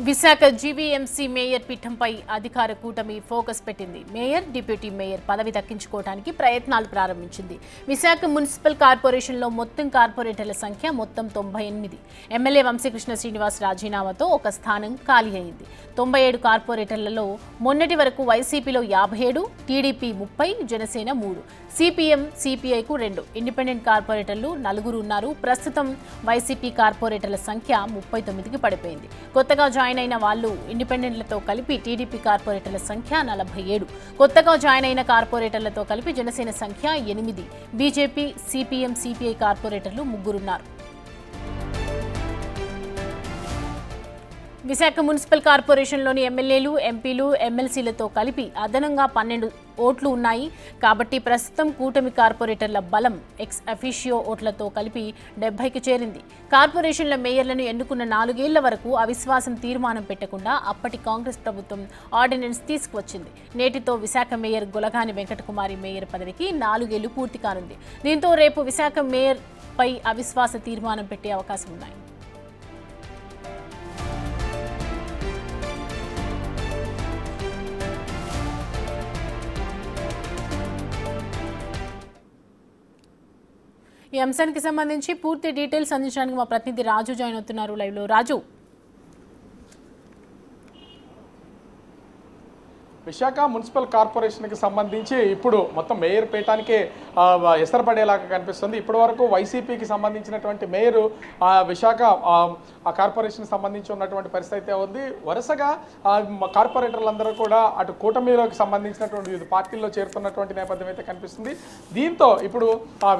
Visakha GVMC mayor పీఠంపై అధికార కూటమి focus పెట్టింది. మేయర్, డిప్యూటీ మేయర్ పదవి దక్కించుకోవడానికి ప్రయత్నాలు ప్రారంభించింది. విశాఖ మున్సిపల్ కార్పొరేషన్లో మొత్తం కార్పొరేటర్ల సంఖ్య మొత్తం 98. ఎమ్మెల్యే వంశీకృష్ణ శ్రీనివాస్ రాజీనామాతో ఒక స్థానం ఖాళీ అయింది. 97 కార్పొరేటర్లలో మొన్నటి వరకు వైసీపీలో 57, టీడీపీ 30, జనసేన 3, సిపిఎం, సిపిఐకు 2, ఇండిపెండెంట్ కార్పొరేటర్లు 4 ఉన్నారు. ప్రస్తుతం వైసీపీ కార్పొరేటర్ల సంఖ్య 39కి పడిపోయింది. కొత్తగా జాయిన్ అయిన వాళ్ళు ఇండిపెండెంట్లతో కలిపి టీడీపీ కార్పొరేటర్ల సంఖ్య 47, కొత్తగా జాయిన్ అయిన కార్పొరేటర్లతో కలిపి జనసేన సంఖ్య 8, బీజేపీ, సిపిఎం, సిపిఐ కార్పొరేటర్లు 3 ఉన్నారు. విశాఖ మున్సిపల్ కార్పొరేషన్లోని ఎమ్మెల్యేలు, ఎంపీలు, ఎమ్మెల్సీలతో కలిపి అదనంగా 12 ఓట్లు ఉన్నాయి. కాబట్టి ప్రస్తుతం కూటమి కార్పొరేటర్ల బలం ఎక్స్ అఫీషియో ఓట్లతో కలిపి 70కి చేరింది. కార్పొరేషన్ల మేయర్లను ఎన్నుకున్న 4 ఏళ్ల వరకు అవిశ్వాసం తీర్మానం పెట్టకుండా అప్పటి కాంగ్రెస్ ప్రభుత్వం ఆర్డినెన్స్ తీసుకువచ్చింది. నేటితో విశాఖ మేయర్ గొలగాని వెంకటకుమారి మేయర్ పదవికి 4 ఏళ్లు పూర్తి కానుంది. దీంతో రేపు విశాఖ మేయర్ పై అవిశ్వాస తీర్మానం పెట్టే అవకాశం ఉన్నాయి. ఈ అంశానికి సంబంధించి పూర్తి డీటెయిల్స్ అందించడానికి మా ప్రతినిధి రాజు జాయిన్ అవుతున్నారు లైవ్ లో. రాజు, విశాఖ మున్సిపల్ కార్పొరేషన్కి సంబంధించి ఇప్పుడు మొత్తం మేయర్ పీఠానికే ఎసరపడేలాగా కనిపిస్తుంది. ఇప్పటి వరకు వైసీపీకి సంబంధించినటువంటి మేయరు విశాఖ కార్పొరేషన్కి సంబంధించి ఉన్నటువంటి పరిస్థితి ఉంది. వరుసగా కార్పొరేటర్లందరూ కూడా అటు కూటమిలోకి సంబంధించినటువంటి వివిధ పార్టీల్లో చేరుతున్నటువంటి నేపథ్యం అయితే కనిపిస్తుంది. దీంతో ఇప్పుడు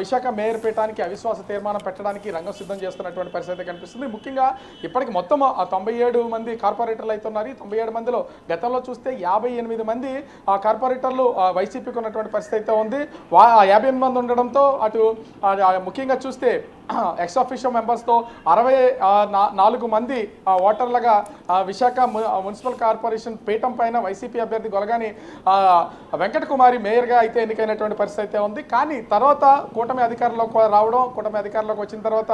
విశాఖ మేయర్ పీఠానికి అవిశ్వాస తీర్మానం పెట్టడానికి రంగం సిద్ధం చేస్తున్నటువంటి పరిస్థితి కనిపిస్తుంది. ముఖ్యంగా ఇప్పటికి మొత్తం 97 మంది కార్పొరేటర్లు అయితే ఉన్నారు. 97 మందిలో గతంలో చూస్తే 58 మంది కార్పొరేటర్లు వైసీపీకి ఉన్నటువంటి పరిస్థితి అయితే ఉంది. 58 మంది ఉండడంతో అటు ముఖ్యంగా చూస్తే ఎక్స్ ఆఫీషియో మెంబర్స్తో 64 మంది ఓటర్లుగా విశాఖ మున్సిపల్ కార్పొరేషన్ పీఠం పైన వైసీపీ అభ్యర్థి గొలగాని వెంకటకుమారి మేయర్గా అయితే ఎన్నికైనటువంటి పరిస్థితి అయితే ఉంది. కానీ తర్వాత కూటమి అధికారంలోకి వచ్చిన తర్వాత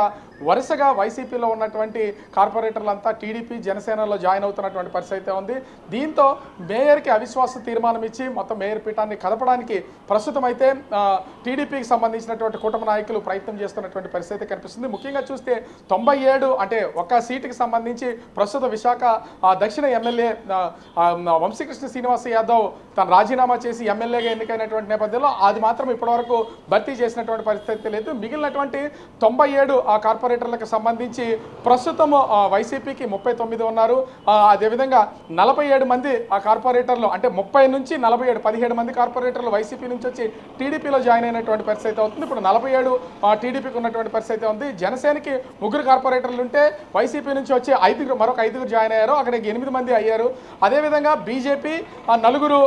వరుసగా వైసీపీలో ఉన్నటువంటి కార్పొరేటర్లంతా టీడీపీ, జనసేనలో జాయిన్ అవుతున్నటువంటి పరిస్థితి అయితే ఉంది. దీంతో మేయర్కి అవిశ్వాస తీర్మానం ఇచ్చి మొత్తం మేయర్ పీఠాన్ని కదపడానికి ప్రస్తుతం అయితే టీడీపీకి సంబంధించినటువంటి కూటమి నాయకులు ప్రయత్నం చేస్తున్నటువంటి పరిస్థితి కనిపిస్తుంది. ముఖ్యంగా చూస్తే 97 అంటే ఒక సీటుకి సంబంధించి ప్రస్తుత విశాఖ దక్షిణ ఎమ్మెల్యే వంశీకృష్ణ శ్రీనివాస్ యాదవ్ తన రాజీనామా చేసి ఎమ్మెల్యేగా ఎన్నికైనటువంటి నేపథ్యంలో అది మాత్రం ఇప్పటివరకు భర్తీ చేసినటువంటి పరిస్థితి లేదు. మిగిలినటువంటి 97 కార్పొరేటర్లకు సంబంధించి ప్రస్తుతం వైసీపీకి 39 ఉన్నారు. అదేవిధంగా 47 మంది కార్పొరేటర్లు అంటే 30 నుంచి 47 17 మంది కార్పొరేటర్లు వైసీపీ నుంచి వచ్చి టీడీపీలో జాయిన్ అయినటువంటి పరిస్థితి అవుతుంది. ఇప్పుడు 47 టీడీపీకి ఉన్నటువంటి పరిస్థితి ఉంది. జనసేనకి 3 కార్పొరేటర్లు ఉంటే వైసీపీ నుంచి వచ్చి మరొక 5 జాయిన్ అయ్యారు. అక్కడ 8 మంది అయ్యారు. అదేవిధంగా బీజేపీ 4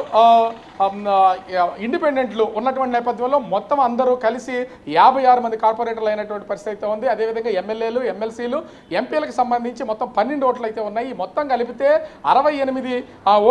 ఇండిపెండెంట్లు ఉన్నటువంటి నేపథ్యంలో మొత్తం అందరూ కలిసి 56 మంది కార్పొరేటర్లు అయినటువంటి పరిస్థితి ఉంది. అదేవిధంగా ఎమ్మెల్యేలు, ఎమ్మెల్సీలు, ఎంపీలకు సంబంధించి మొత్తం 12 ఓట్లు అయితే ఉన్నాయి. మొత్తం కలిపితే 68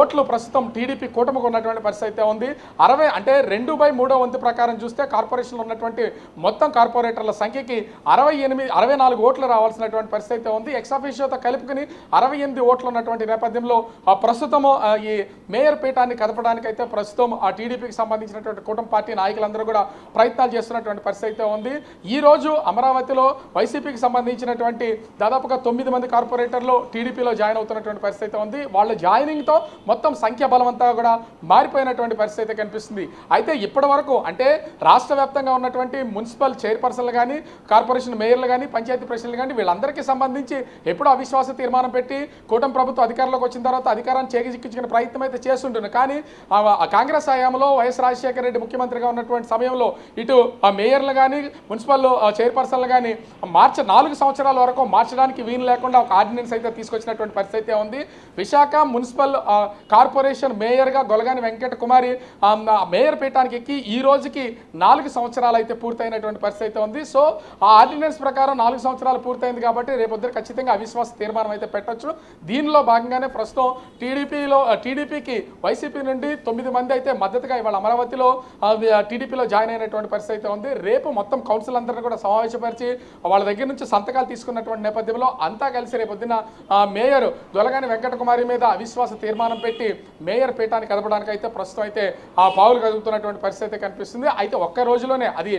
ఓట్లు ప్రస్తుతం టీడీపీ కూటమికి ఉన్నటువంటి పరిస్థితి ఉంది. 60 అంటే 2/3 వంతు ప్రకారం చూస్తే కార్పొరేషన్లో ఉన్నటువంటి మొత్తం కార్పొరేటర్ల సంఖ్యకి 64 ఓట్లు రావాల్సినటువంటి పరిస్థితి ఉంది. ఎక్స్ ఆఫీషియోతో కలుపుకుని 68 ఓట్లు ఉన్నటువంటి నేపథ్యంలో ప్రస్తుతం ఈ మేయర్ పీఠాన్ని కదపడానికి అయితే ప్రస్తుతం ఆ టీడీపీకి సంబంధించినటువంటి కూటమి పార్టీ నాయకులందరూ కూడా ప్రయత్నాలు చేస్తున్నటువంటి పరిస్థితి ఉంది. ఈ రోజు అమరావతిలో వైసీపీకి సంబంధించినటువంటి దాదాపుగా 9 మంది కార్పొరేటర్లు టీడీపీలో జాయిన్ అవుతున్నటువంటి పరిస్థితి ఉంది. వాళ్ళ జాయినింగ్తో మొత్తం సంఖ్య బలమంతా కూడా మారిపోయినటువంటి పరిస్థితి కనిపిస్తుంది. అయితే ఇప్పటి వరకు అంటే రాష్ట్ర వ్యాప్తంగా ఉన్నటువంటి మున్సిపల్ చైర్పర్సన్లు కానీ, కార్పొరేషన్ మేయర్లు కానీ, పంచాయతీ ప్రెసిడెంట్లు కానీ వీళ్ళందరికీ సంబంధించి ఎప్పుడూ అవిశ్వాస తీర్మానం పెట్టి కూటమి ప్రభుత్వం అధికారంలోకి వచ్చిన తర్వాత అధికారాన్ని చేజిక్కించుకునే ప్రయత్నం అయితే చేస్తుంటుంది. కానీ కాంగ్రెస్ హయాంలో వైఎస్ రాజశేఖర రెడ్డి ముఖ్యమంత్రిగా ఉన్నటువంటి సమయంలో ఇటు మేయర్లు కానీ, మున్సిపల్ చైర్పర్సన్లు కానీ 4 సంవత్సరాల వరకు మార్చడానికి వీలు లేకుండా ఒక ఆర్డినెన్స్ అయితే తీసుకొచ్చినటువంటి పరిస్థితి ఉంది. విశాఖ మున్సిపల్ కార్పొరేషన్ మేయర్గా గొలగాని వెంకటకుమారి మేయర్ పీఠానికి ఎక్కి ఈ రోజుకి 4 సంవత్సరాలు అయితే పూర్తయినటువంటి పరిస్థితి ఉంది. సో ఆ ఆర్డినెన్స్ ప్రకారం 4 సంవత్సరాలు పూర్తయింది కాబట్టి రేపొద్దున ఖచ్చితంగా అవిశ్వాస తీర్మానం అయితే పెట్టొచ్చు. దీనిలో భాగంగానే ప్రస్తుతం టీడీపీకి వైసీపీ నుండి 9 మంది అయితే మద్దతుగా ఇవాళ అమరావతిలో టీడీపీలో జాయిన్ అయినటువంటి పరిస్థితి అయితే ఉంది. రేపు మొత్తం కౌన్సిల్ అందరినీ కూడా సమావేశపరిచి వాళ్ళ దగ్గర నుంచి సంతకాలు తీసుకున్నటువంటి నేపథ్యంలో అంతా కలిసి రేపొద్దున మేయర్ దొలగాని వెంకటకుమారి మీద అవిశ్వాస తీర్మానం పెట్టి మేయర్ పీఠాన్ని కదపడానికి అయితే ప్రస్తుతం అయితే ఆ పావులు కదుపుతున్నటువంటి పరిస్థితి అయితే కనిపిస్తుంది. అయితే ఒక్క రోజులోనే అది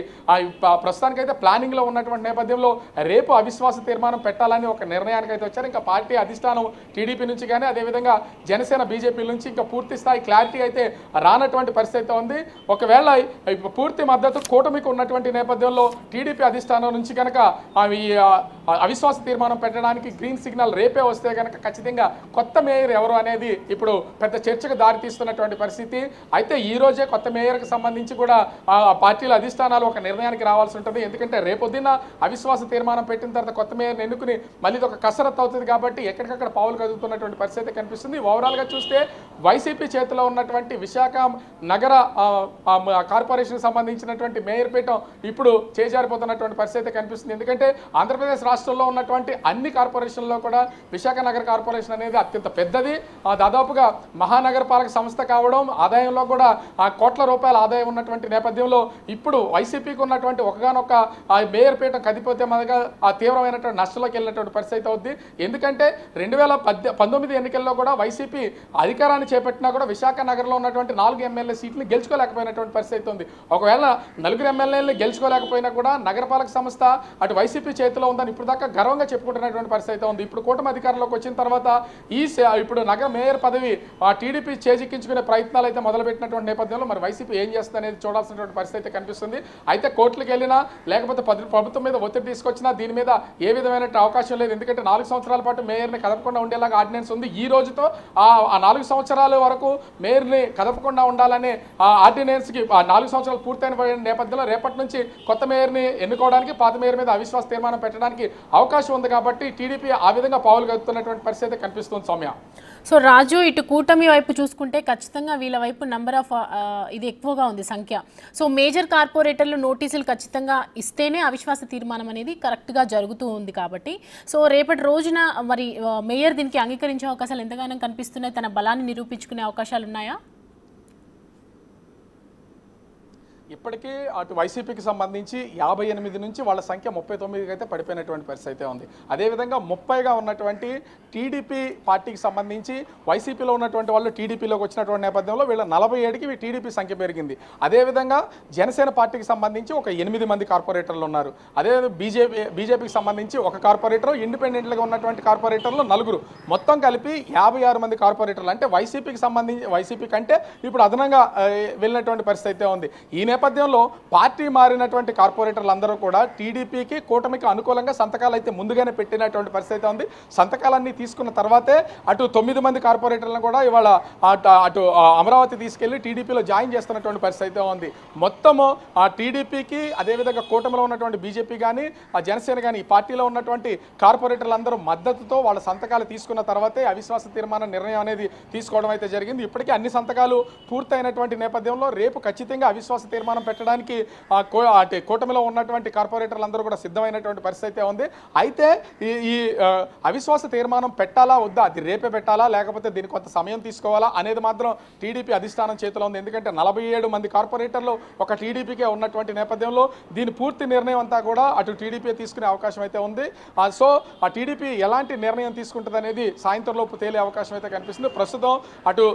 ప్రస్తుతానికైతే ప్లానింగ్ లో ఉన్నటువంటి నేపథ్యంలో రేపు అవిశ్వాస తీర్మానం పెట్టాలని ఒక నిర్ణయానికి అయితే వచ్చారు. ఇంకా పార్టీ అధిష్టానం టీడీపీ నుంచి కానీ అదేవిధంగా జనసేన బీజేపీ నుంచి ఇంకా పూర్తి స్థాయి క్లారిటీ అయితే రానటువంటి పరిస్థితి ఉంది. ఒకవేళ పూర్తి మద్దతు కూటమికి ఉన్నటువంటి నేపథ్యంలో టీడీపీ అధిష్టానం నుంచి కనుక ఈ అవిశ్వాస తీర్మానం పెట్టడానికి గ్రీన్ సిగ్నల్ రేపే వస్తే కనుక ఖచ్చితంగా కొత్త మేయర్ ఎవరు అనేది ఇప్పుడు పెద్ద చర్చకు దారితీస్తున్నటువంటి పరిస్థితి. అయితే ఈ రోజే కొత్త మేయర్కి సంబంధించి కూడా పార్టీల అధిష్టానాలు ఒక నిర్ణయానికి రావాల్సి ఉంటుంది. ఎందుకంటే రేపొద్దున అవిశ్వాస తీర్మానం పెట్టిన తర్వాత కొత్త మేయర్ని ఎన్నుకుని మళ్ళీ ఒక కసరత్తు అవుతుంది కాబట్టి ఎక్కడికక్కడ పావులు కదుగుతున్నటువంటి పరిస్థితి కనిపిస్తుంది. ఓవరాల్గా చూస్తే వైసీపీ చేతిలో ఉన్నటువంటి విశాఖ నగర కార్పొరేషన్ సంబంధించినటువంటి మేయర్ పీఠం ఇప్పుడు చేజారిపోతున్నటువంటి పరిస్థితి కనిపిస్తుంది. ఎందుకంటే ఆంధ్రప్రదేశ్ రాష్ట్రంలో ఉన్నటువంటి అన్ని కార్పొరేషన్లో కూడా విశాఖ నగర కార్పొరేషన్ అనేది అత్యంత పెద్దది. దాదాపుగా మహానగరపాలక సంస్థ కావడం, ఆదాయంలో కూడా కోట్ల రూపాయల ఆదాయం ఉన్నటువంటి నేపథ్యంలో ఇప్పుడు వైసీపీకి ఉన్నటువంటి ఒకగానొక మేయర్ పీఠం కదిపోతే మనగా తీవ్రమైనటువంటి నష్టంలోకి వెళ్ళినటువంటి పరిస్థితి అవుద్ది. ఎందుకంటే 2019 ఎన్నికల్లో కూడా వైసీపీ అధికారాన్ని చేపట్టినా కూడా విశాఖ నగరంలో ఉన్నటువంటి 4 ఎమ్మెల్యే సీట్లు గెలుచుకోలేకపోయినటువంటి పరిస్థితి ఉంది. ఒకవేళ 4 ఎమ్మెల్యేలు గెలుచుకోలేకపోయినా కూడా నగరపాలక సంస్థ అటు వైసీపీ చేతిలో ఉందని ఇప్పుడు దాకా గర్వంగా చెప్పుకుంటున్నటువంటి పరిస్థితి ఉంది. ఇప్పుడు కూటమి అధికారంలోకి వచ్చిన తర్వాత ఇప్పుడు నగర మేయర్ పదవి టీడీపీ చేజిక్కించుకునే ప్రయత్నాలు అయితే మొదలుపెట్టినటువంటి నేపథ్యంలో మరి వైసీపీ ఏం చేస్తుంది అనేది చూడాల్సినటువంటి పరిస్థితి కనిపిస్తుంది. అయితే కోర్టులకు వెళ్ళినా లేకపోతే ప్రభుత్వం మీద ఒత్తిడి తీసుకొచ్చినా దీని మీద ఏ విధమైన అవకాశం లేదు. ఎందుకంటే 4 సంవత్సరాల పాటు మేయర్ని కదపకుండా ఉండేలాగా ఆర్డినెన్స్ ఉంది. ఈ రోజుతో ఆ 4 సంవత్సరాల వరకు మేయర్ని కదపకుండా ఉండాలనే ఆర్డినెన్స్కి 4 సంవత్సరాలు పూర్తయిన నేపథ్యంలో రేపటి నుంచి కొత్త మేయర్ని ఎన్నుకోవడానికి పాత మేయర్ మీద అవిశ్వాస తీర్మానం పెట్టడానికి అవకాశం ఉంది. కాబట్టి టీడీపీ ఆ విధంగా పావులు కదుపుతున్నటువంటి పరిస్థితి కనిపిస్తుంది. సౌమ్య, సో రాజు, ఇటు కూటమి వైపు చూసుకుంటే ఖచ్చితంగా వీళ్ళ వైపు నెంబర్ ఆఫ్ ఇది ఎక్కువగా ఉంది సంఖ్య. సో మేజర్ కార్పొరేటర్లు నోటీసులు ఖచ్చితంగా ఇస్తేనే అవిశ్వాస తీర్మానం అనేది కరెక్ట్గా జరుగుతూ ఉంది. కాబట్టి సో రేపటి రోజున మరి మేయర్ దీనికి అంగీకరించే అవకాశాలు ఎంతగానో కనిపిస్తున్నాయి? తన బలాన్ని నిరూపించుకునే అవకాశాలు ఉన్నాయా? ఇప్పటికీ అటు వైసీపీకి సంబంధించి 58 నుంచి వాళ్ళ సంఖ్య 39కి అయితే పడిపోయినటువంటి పరిస్థితి అయితే ఉంది. అదేవిధంగా 30గా ఉన్నటువంటి టీడీపీ పార్టీకి సంబంధించి వైసీపీలో ఉన్నటువంటి వాళ్ళు టీడీపీలోకి వచ్చినటువంటి నేపథ్యంలో వీళ్ళ 47కి టీడీపీ సంఖ్య పెరిగింది. అదేవిధంగా జనసేన పార్టీకి సంబంధించి ఒక 8 మంది కార్పొరేటర్లు ఉన్నారు. అదే బీజేపీకి సంబంధించి ఒక కార్పొరేటర్, ఇండిపెండెంట్గా ఉన్నటువంటి కార్పొరేటర్లు 4, మొత్తం కలిపి 56 మంది కార్పొరేటర్లు. అంటే వైసీపీ కంటే ఇప్పుడు అదనంగా వెళ్ళినటువంటి పరిస్థితి అయితే ఉంది. ఈ నేపథ్యంలో పార్టీ మారినటువంటి కార్పొరేటర్లు అందరూ కూడా టీడీపీకి కూటమికి అనుకూలంగా సంతకాలు అయితే ముందుగానే పెట్టినటువంటి పరిస్థితి ఉంది. సంతకాలన్నీ తీసుకున్న తర్వాతే అటు 9 మంది కార్పొరేటర్లను కూడా ఇవాళ అటు అమరావతి తీసుకెళ్లి టీడీపీలో జాయిన్ చేస్తున్నటువంటి పరిస్థితి అయితే ఉంది. మొత్తము ఆ టీడీపీకి అదేవిధంగా కూటమిలో ఉన్నటువంటి బీజేపీ కానీ ఆ జనసేన కానీ ఈ పార్టీలో ఉన్నటువంటి కార్పొరేటర్లందరూ మద్దతుతో వాళ్ళ సంతకాలు తీసుకున్న తర్వాతే అవిశ్వాస తీర్మాన నిర్ణయం అనేది తీసుకోవడం అయితే జరిగింది. ఇప్పటికీ అన్ని సంతకాలు పూర్తయినటువంటి నేపథ్యంలో రేపు ఖచ్చితంగా అవిశ్వాస తీర్మానం పెట్టడానికి కూటమిలో ఉన్నటువంటి కార్పొరేటర్లు అందరూ కూడా సిద్ధమైనటువంటి పరిస్థితి ఉంది. అయితే ఈ అవిశ్వాస తీర్మానం పెట్టాలా వద్దా, అది రేపే పెట్టాలా లేకపోతే దీనికి కొంత సమయం తీసుకోవాలా అనేది మాత్రం టీడీపీ అధిష్టానం చేతిలో ఉంది. ఎందుకంటే 47 మంది కార్పొరేటర్లు ఒక టీడీపీకే ఉన్నటువంటి నేపథ్యంలో దీని పూర్తి నిర్ణయం అంతా కూడా అటు టీడీపీ తీసుకునే అవకాశం అయితే ఉంది. సో ఆ టీడీపీ ఎలాంటి నిర్ణయం తీసుకుంటుంది అనేది సాయంత్రం లోపు తేలే అవకాశం అయితే కనిపిస్తుంది. ప్రస్తుతం అటు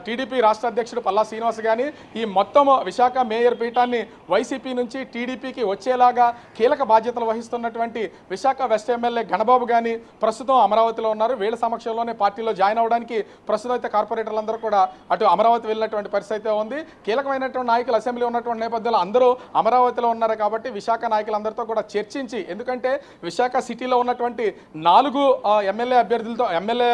టీడీపీ రాష్ట్ర అధ్యక్షుడు పల్లా శ్రీనివాస్ కానీ ఈ మొత్తం విశాఖ మేయర్ పీఠాన్ని వైసీపీ నుంచి టీడీపీకి వచ్చేలాగా కీలక బాధ్యతలు వహిస్తున్నటువంటి విశాఖ వెస్ట్ ఎమ్మెల్యే గణబాబు కానీ ప్రస్తుతం అమరావతిలో ఉన్నారు. వీళ్ళ సమక్షంలోనే పార్టీలో జాయిన్ అవడానికి ప్రస్తుతం అయితే కార్పొరేటర్లందరూ కూడా అటు అమరావతి వెళ్ళినటువంటి పరిస్థితి ఉంది. కీలకమైనటువంటి నాయకులు అసెంబ్లీ ఉన్నటువంటి నేపథ్యంలో అందరూ అమరావతిలో ఉన్నారు కాబట్టి విశాఖ నాయకులందరితో కూడా చర్చించి, ఎందుకంటే విశాఖ సిటీలో ఉన్నటువంటి 4 ఎమ్మెల్యే అభ్యర్థులతో ఎమ్మెల్యే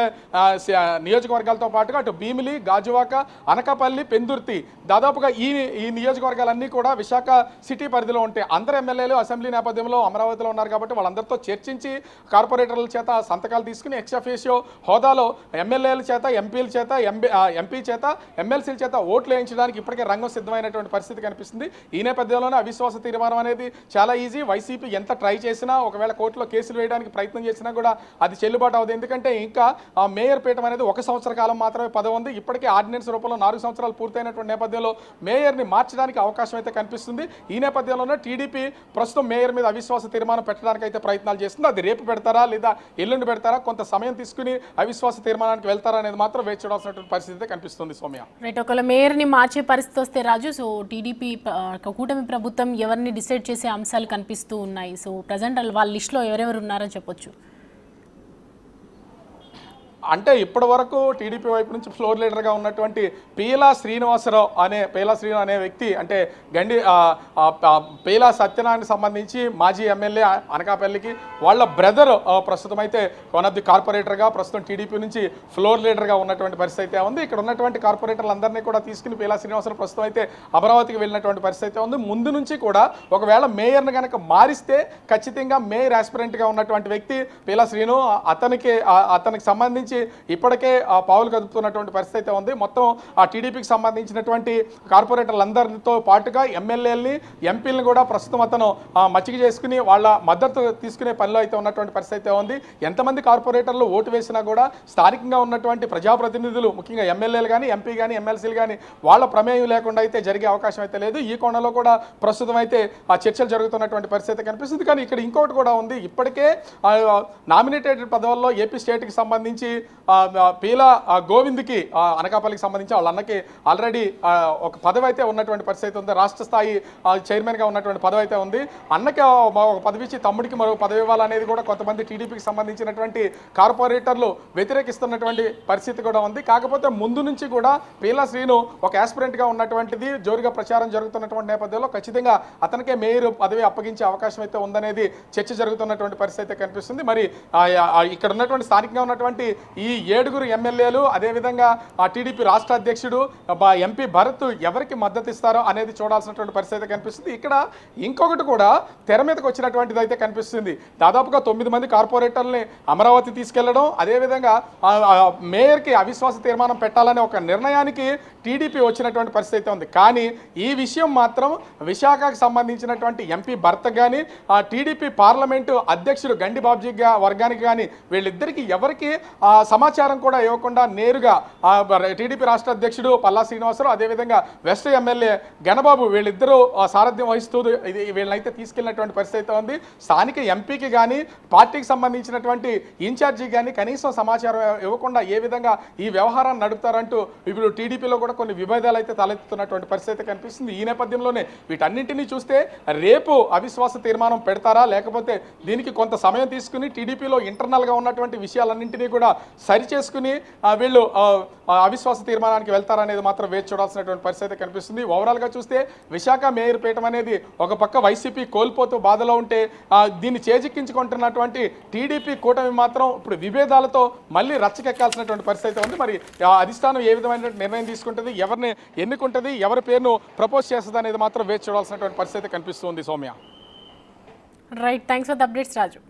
నియోజకవర్గాలతో పాటుగా అటు భీమిలి, గాజువాక, అనకాపల్లి, పెందుర్తి దాదాపుగా ఈ నియోజకవర్గ నియోజకవర్గాలన్నీ కూడా విశాఖ సిటీ పరిధిలో ఉంటాయి. అందరు ఎమ్మెల్యేలు అసెంబ్లీ నేపథ్యంలో అమరావతిలో ఉన్నారు కాబట్టి వాళ్ళందరితో చర్చించి కార్పొరేటర్ల చేత సంతకాలు తీసుకుని ఎక్స్ అఫీషియో హోదాలో ఎమ్మెల్యేల చేత, ఎంపీల చేత, ఎంపీ చేత, ఎమ్మెల్సీల చేత ఓట్లు వేయించడానికి ఇప్పటికే రంగం సిద్ధమైనటువంటి పరిస్థితి కనిపిస్తుంది. ఈ నేపథ్యంలోనే అవిశ్వాస తీర్మానం అనేది చాలా ఈజీ. వైసీపీ ఎంత ట్రై చేసినా, ఒకవేళ కోర్టులో కేసులు వేయడానికి ప్రయత్నం చేసినా కూడా అది చెల్లుబాటు అవుతుంది. ఎందుకంటే ఇంకా మేయర్ పీఠం అనేది 1 సంవత్సర కాలం మాత్రమే పదవి ఉంది. ఇప్పటికే ఆర్డినెన్స్ రూపంలో 4 సంవత్సరాలు పూర్తయినటువంటి నేపథ్యంలో మేయర్ని మార్చడానికి అవకాశం అయితే కనిపిస్తుంది. ఈ నేపథ్యంలోనే టీడీపీ ప్రస్తుతం మేయర్ మీద అవిశ్వాస తీర్మానం పెట్టడానికి అయితే ప్రయత్నాలు చేస్తుంది. అది రేపు పెడతారా లేదా ఎల్లుండి పెడతారా, కొంత సమయం తీసుకుని అవిశ్వాస తీర్మానానికి వెళ్తారా అనేది మాత్రం వేచి చూడాల్సినటువంటి పరిస్థితి కనిపిస్తుంది. సౌమ్య, రైట్, ఒకవేళ మేయర్ని మార్చే పరిస్థితి వస్తే రాజు, సో టీడీపీ కూటమి ప్రభుత్వం ఎవరిని డిసైడ్ చేసే అంశాలు కనిపిస్తూ ఉన్నాయి. సో ప్రజెంట్ వాళ్ళ లిస్టులో ఎవరెవరు ఉన్నారని చెప్పొచ్చు? అంటే ఇప్పటి వరకు టీడీపీ వైపు నుంచి ఫ్లోర్ లీడర్గా ఉన్నటువంటి పీలా శ్రీనివాసరావు అనే వ్యక్తి, అంటే పీలా సత్యనారాయణకి సంబంధించి మాజీ ఎమ్మెల్యే అనకాపల్లికి వాళ్ళ బ్రదర్ ప్రస్తుతం అయితే వన్ ఆఫ్ ది కార్పొరేటర్గా ప్రస్తుతం టీడీపీ నుంచి ఫ్లోర్ లీడర్గా ఉన్నటువంటి పరిస్థితి అయితే ఉంది. ఇక్కడ ఉన్నటువంటి కార్పొరేటర్లందరినీ కూడా తీసుకుని పీలా శ్రీనివాసరావు ప్రస్తుతం అయితే అమరావతికి వెళ్ళినటువంటి పరిస్థితి అయితే ఉంది. ముందు నుంచి కూడా ఒకవేళ మేయర్ని కనుక మారిస్తే ఖచ్చితంగా మేయర్ ఆస్పిరెంట్గా ఉన్నటువంటి వ్యక్తి పీలా శ్రీను, అతనికి సంబంధించి ఇప్పటికే పావులు కదుపుతున్నటువంటి పరిస్థితి అయితే ఉంది. మొత్తం ఆ టీడీపీకి సంబంధించినటువంటి కార్పొరేటర్లందరితో పాటుగా ఎమ్మెల్యేలని, ఎంపీలను కూడా ప్రస్తుతం అతను మచ్చిక చేసుకుని వాళ్ళ మద్దతు తీసుకునే పనిలో అయితే ఉన్నటువంటి పరిస్థితి అయితే ఉంది. ఎంతమంది కార్పొరేటర్లు ఓటు వేసినా కూడా స్థానికంగా ఉన్నటువంటి ప్రజాప్రతినిధులు, ముఖ్యంగా ఎమ్మెల్యేలు కానీ, ఎంపీ కానీ, ఎమ్మెల్సీలు కానీ వాళ్ళ ప్రమేయం లేకుండా అయితే జరిగే అవకాశం అయితే లేదు. ఈ కోణంలో కూడా ప్రస్తుతం అయితే ఆ చర్చలు జరుగుతున్నటువంటి పరిస్థితి కనిపిస్తుంది. కానీ ఇక్కడ ఇంకోటి కూడా ఉంది. ఇప్పటికే నామినేటెడ్ పదవుల్లో ఏపీ స్టేట్కి సంబంధించి పీలా గోవింద్కి అనకాపల్లికి సంబంధించి వాళ్ళ అన్నకి ఆల్రెడీ ఒక పదవి అయితే ఉన్నటువంటి పరిస్థితి ఉంది. రాష్ట్ర స్థాయి చైర్మన్గా ఉన్నటువంటి పదవి అయితే ఉంది. అన్నకి ఒక పదవి ఇచ్చి తమ్ముడికి మరో పదవి ఇవ్వాలనేది కూడా కొంతమంది టీడీపీకి సంబంధించినటువంటి కార్పొరేటర్లు వ్యతిరేకిస్తున్నటువంటి పరిస్థితి కూడా ఉంది. కాకపోతే ముందు నుంచి కూడా పీలా శ్రీను ఒక ఆస్పిరెంట్గా ఉన్నటువంటిది జోరుగా ప్రచారం జరుగుతున్నటువంటి నేపథ్యంలో ఖచ్చితంగా అతనికే మేయర్ పదవి అప్పగించే అవకాశం అయితే ఉందనేది చర్చ జరుగుతున్నటువంటి పరిస్థితి అయితే కనిపిస్తుంది. మరి ఇక్కడ ఉన్నటువంటి స్థానికంగా ఉన్నటువంటి ఈ 7 ఎమ్మెల్యేలు, అదేవిధంగా ఆ టీడీపీ రాష్ట్ర అధ్యక్షుడు ఎంపీ భరత్ ఎవరికి మద్దతు ఇస్తారో అనేది చూడాల్సినటువంటి పరిస్థితి కనిపిస్తుంది. ఇక్కడ ఇంకొకటి కూడా తెర మీదకి వచ్చినటువంటిది అయితే కనిపిస్తుంది. దాదాపుగా 9 మంది కార్పొరేటర్ని అమరావతి తీసుకెళ్లడం, అదేవిధంగా మేయర్కి అవిశ్వాస తీర్మానం పెట్టాలనే ఒక నిర్ణయానికి టీడీపీ వచ్చినటువంటి పరిస్థితి ఉంది. కానీ ఈ విషయం మాత్రం విశాఖకు సంబంధించినటువంటి ఎంపీ భరత్ కానీ, టీడీపీ పార్లమెంటు అధ్యక్షుడు గండి బాబ్జీ వర్గానికి కానీ వీళ్ళిద్దరికీ ఎవరికి సమాచారం కూడా ఇవ్వకుండా నేరుగా టీడీపీ రాష్ట్ర అధ్యక్షుడు పల్లా శ్రీనివాసరావు, అదేవిధంగా వెస్ట్ ఎమ్మెల్యే గణబాబు వీళ్ళిద్దరూ సారథ్యం వహిస్తూ వీళ్ళనైతే తీసుకెళ్లినటువంటి పరిస్థితి ఉంది. స్థానిక ఎంపీకి కానీ, పార్టీకి సంబంధించినటువంటి ఇన్ఛార్జికి కానీ కనీసం సమాచారం ఇవ్వకుండా ఏ విధంగా ఈ వ్యవహారాన్ని నడుపుతారంటూ ఇప్పుడు టీడీపీలో కూడా కొన్ని విభేదాలు అయితే తలెత్తుతున్నటువంటి పరిస్థితి కనిపిస్తుంది. ఈ నేపథ్యంలోనే వీటన్నింటినీ చూస్తే రేపు అవిశ్వాస తీర్మానం పెడతారా, లేకపోతే దీనికి కొంత సమయం తీసుకుని టీడీపీలో ఇంటర్నల్గా ఉన్నటువంటి విషయాలన్నింటినీ కూడా సరిచేసుకుని వీళ్ళు అవిశ్వాస తీర్మానానికి వెళ్తారనేది మాత్రం వేచి చూడాల్సినటువంటి పరిస్థితి కనిపిస్తుంది. ఓవరాల్గా చూస్తే విశాఖ మేయర్ పీఠం అనేది ఒక పక్క వైసీపీ కోల్పోతూ బాధలో ఉంటే దీన్ని చేజిక్కించుకుంటున్నటువంటి టీడీపీ కూటమి మాత్రం ఇప్పుడు విభేదాలతో మళ్ళీ రచ్చకెక్కాల్సినటువంటి పరిస్థితి ఉంది. మరి అధిష్టానం ఏ విధమైన నిర్ణయం తీసుకుంటుంది, ఎవరిని ఎన్నుకుంటుంది, ఎవరి పేరును ప్రపోజ్ చేస్తుంది అనేది మాత్రం వేచి చూడాల్సినటువంటి పరిస్థితి కనిపిస్తుంది. Soumya, right, thanks for the updates Raju.